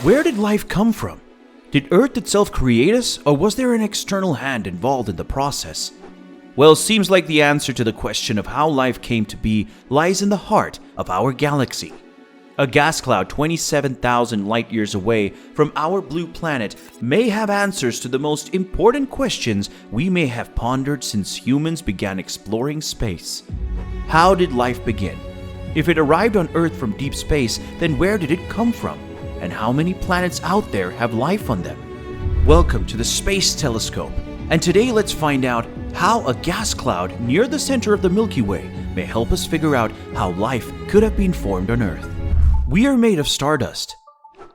Where did life come from? Did Earth itself create us, or was there an external hand involved in the process? Well, seems like the answer to the question of how life came to be lies in the heart of our galaxy. A gas cloud 27,000 light-years away from our blue planet may have answers to the most important questions we may have pondered since humans began exploring space. How did life begin? If it arrived on Earth from deep space, then where did it come from? And how many planets out there have life on them? Welcome to the Space Telescope, and today let's find out how a gas cloud near the center of the Milky Way may help us figure out how life could have been formed on Earth. We are made of stardust.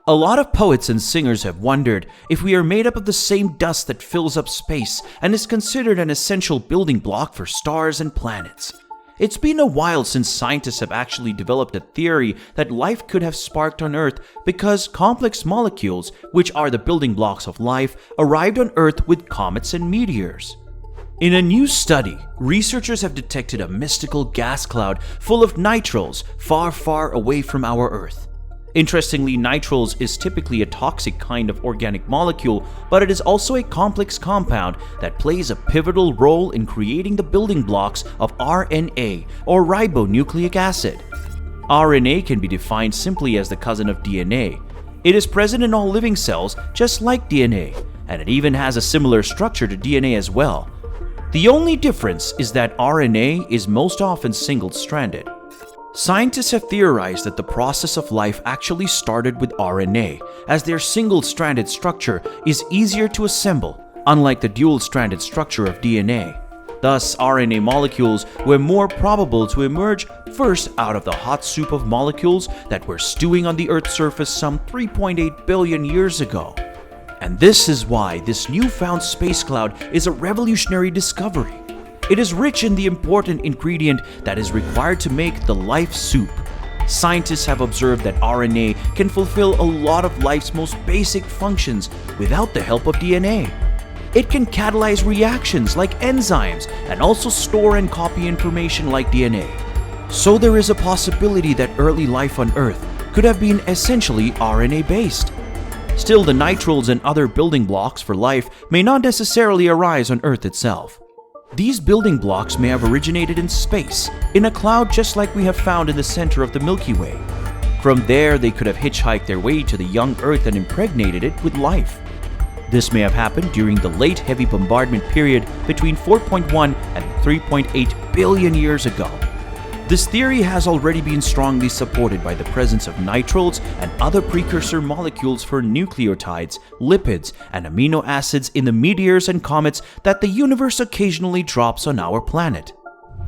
A lot of poets and singers have wondered if we are made up of the same dust that fills up space and is considered an essential building block for stars and planets. It's been a while since scientists have actually developed a theory that life could have sparked on Earth because complex molecules, which are the building blocks of life, arrived on Earth with comets and meteors. In a new study, researchers have detected a mystical gas cloud full of nitriles far, far away from our Earth. Interestingly, nitriles is typically a toxic kind of organic molecule, but it is also a complex compound that plays a pivotal role in creating the building blocks of RNA, or ribonucleic acid. RNA can be defined simply as the cousin of DNA. It is present in all living cells, just like DNA, and it even has a similar structure to DNA as well. The only difference is that RNA is most often single-stranded. Scientists have theorized that the process of life actually started with RNA, as their single-stranded structure is easier to assemble, unlike the dual-stranded structure of DNA. Thus, RNA molecules were more probable to emerge first out of the hot soup of molecules that were stewing on the Earth's surface some 3.8 billion years ago. And this is why this newfound space cloud is a revolutionary discovery. It is rich in the important ingredient that is required to make the life soup. Scientists have observed that RNA can fulfill a lot of life's most basic functions without the help of DNA. It can catalyze reactions like enzymes and also store and copy information like DNA. So there is a possibility that early life on Earth could have been essentially RNA-based. Still, the nitriles and other building blocks for life may not necessarily arise on Earth itself. These building blocks may have originated in space, in a cloud just like we have found in the center of the Milky Way. From there, they could have hitchhiked their way to the young Earth and impregnated it with life. This may have happened during the late heavy bombardment period between 4.1 and 3.8 billion years ago. This theory has already been strongly supported by the presence of nitriles and other precursor molecules for nucleotides, lipids, and amino acids in the meteors and comets that the universe occasionally drops on our planet.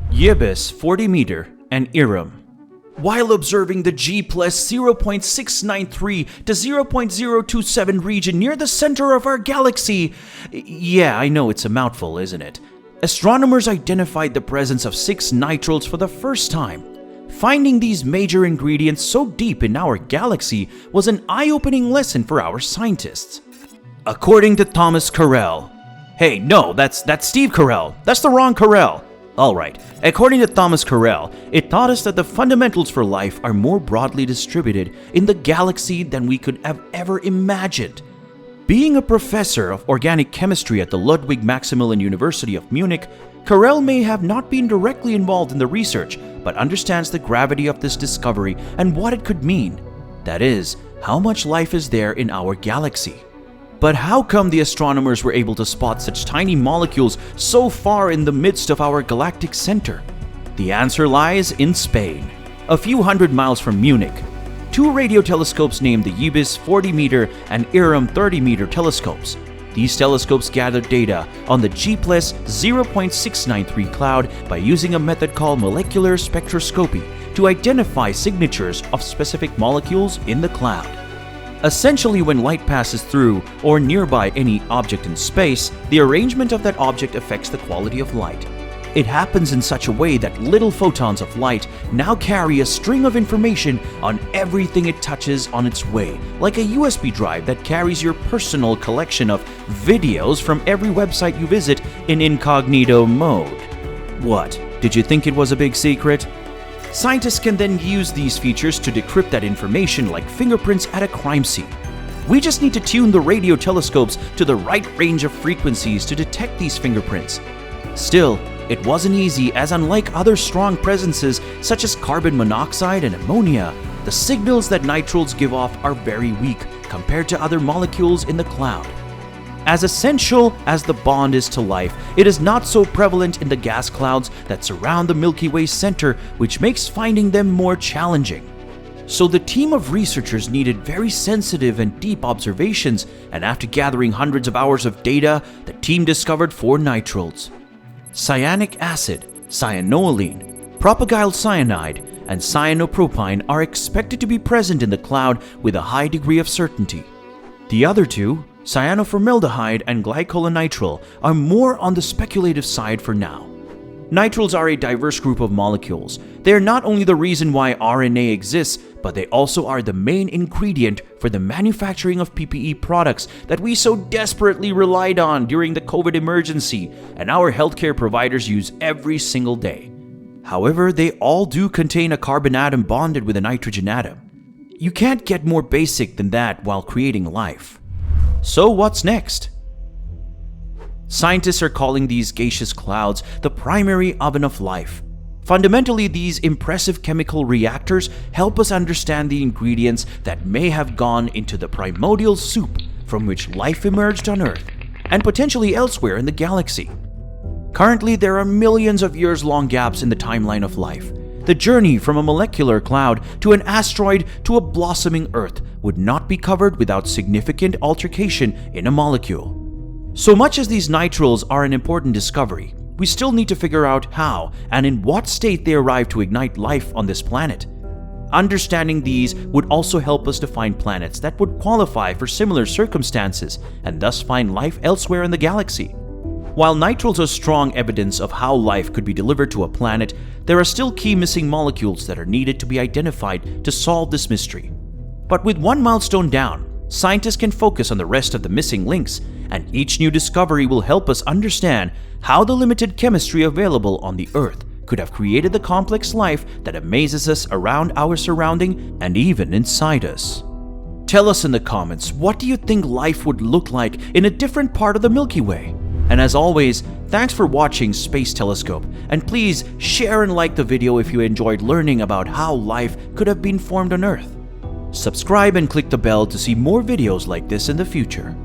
Yibis 40-meter and Iram. While observing the G+0.693 to 0.027 region near the center of our galaxy, yeah, I know it's a mouthful, isn't it? Astronomers identified the presence of 6 nitriles for the first time. Finding these major ingredients so deep in our galaxy was an eye-opening lesson for our scientists. According to Thomas Carell, hey, no, that's Steve Carell. That's the wrong Carell. Alright, according to Thomas Carell, it taught us that the fundamentals for life are more broadly distributed in the galaxy than we could have ever imagined. Being a professor of organic chemistry at the Ludwig Maximilian University of Munich, Carell may have not been directly involved in the research, but understands the gravity of this discovery and what it could mean. That is, how much life is there in our galaxy. But how come the astronomers were able to spot such tiny molecules so far in the midst of our galactic center? The answer lies in Spain, a few hundred miles from Munich. 2 radio telescopes named the Yibis 40-meter and Iram 30-meter telescopes. These telescopes gathered data on the G+0.693 cloud by using a method called molecular spectroscopy to identify signatures of specific molecules in the cloud. Essentially, when light passes through or nearby any object in space, the arrangement of that object affects the quality of light. It happens in such a way that little photons of light now carry a string of information on everything it touches on its way, like a USB drive that carries your personal collection of videos from every website you visit in incognito mode. What? Did you think it was a big secret? Scientists can then use these features to decrypt that information like fingerprints at a crime scene. We just need to tune the radio telescopes to the right range of frequencies to detect these fingerprints. Still, it wasn't easy, as unlike other strong presences such as carbon monoxide and ammonia, the signals that nitriles give off are very weak compared to other molecules in the cloud. As essential as the bond is to life, it is not so prevalent in the gas clouds that surround the Milky Way center, which makes finding them more challenging. So the team of researchers needed very sensitive and deep observations, and after gathering hundreds of hours of data, the team discovered 4 nitriles. Cyanic acid, cyanoline, propyl cyanide, and cyanopropyne are expected to be present in the cloud with a high degree of certainty. The other 2, cyanoformaldehyde and glycolonitrile, are more on the speculative side for now. Nitriles are a diverse group of molecules. They are not only the reason why RNA exists, but they also are the main ingredient for the manufacturing of PPE products that we so desperately relied on during the COVID emergency and our healthcare providers use every single day. However, they all do contain a carbon atom bonded with a nitrogen atom. You can't get more basic than that while creating life. So what's next? Scientists are calling these gaseous clouds the primary oven of life. Fundamentally, these impressive chemical reactors help us understand the ingredients that may have gone into the primordial soup from which life emerged on Earth, and potentially elsewhere in the galaxy. Currently, there are millions of years-long gaps in the timeline of life. The journey from a molecular cloud to an asteroid to a blossoming Earth would not be covered without significant altercation in a molecule. So much as these nitriles are an important discovery, we still need to figure out how and in what state they arrive to ignite life on this planet. Understanding these would also help us to find planets that would qualify for similar circumstances and thus find life elsewhere in the galaxy. While nitriles are strong evidence of how life could be delivered to a planet, there are still key missing molecules that are needed to be identified to solve this mystery. But with one milestone down, scientists can focus on the rest of the missing links, and each new discovery will help us understand how the limited chemistry available on the Earth could have created the complex life that amazes us around our surrounding and even inside us. Tell us in the comments, what do you think life would look like in a different part of the Milky Way? And as always, thanks for watching Space Telescope, and please share and like the video if you enjoyed learning about how life could have been formed on Earth. Subscribe and click the bell to see more videos like this in the future.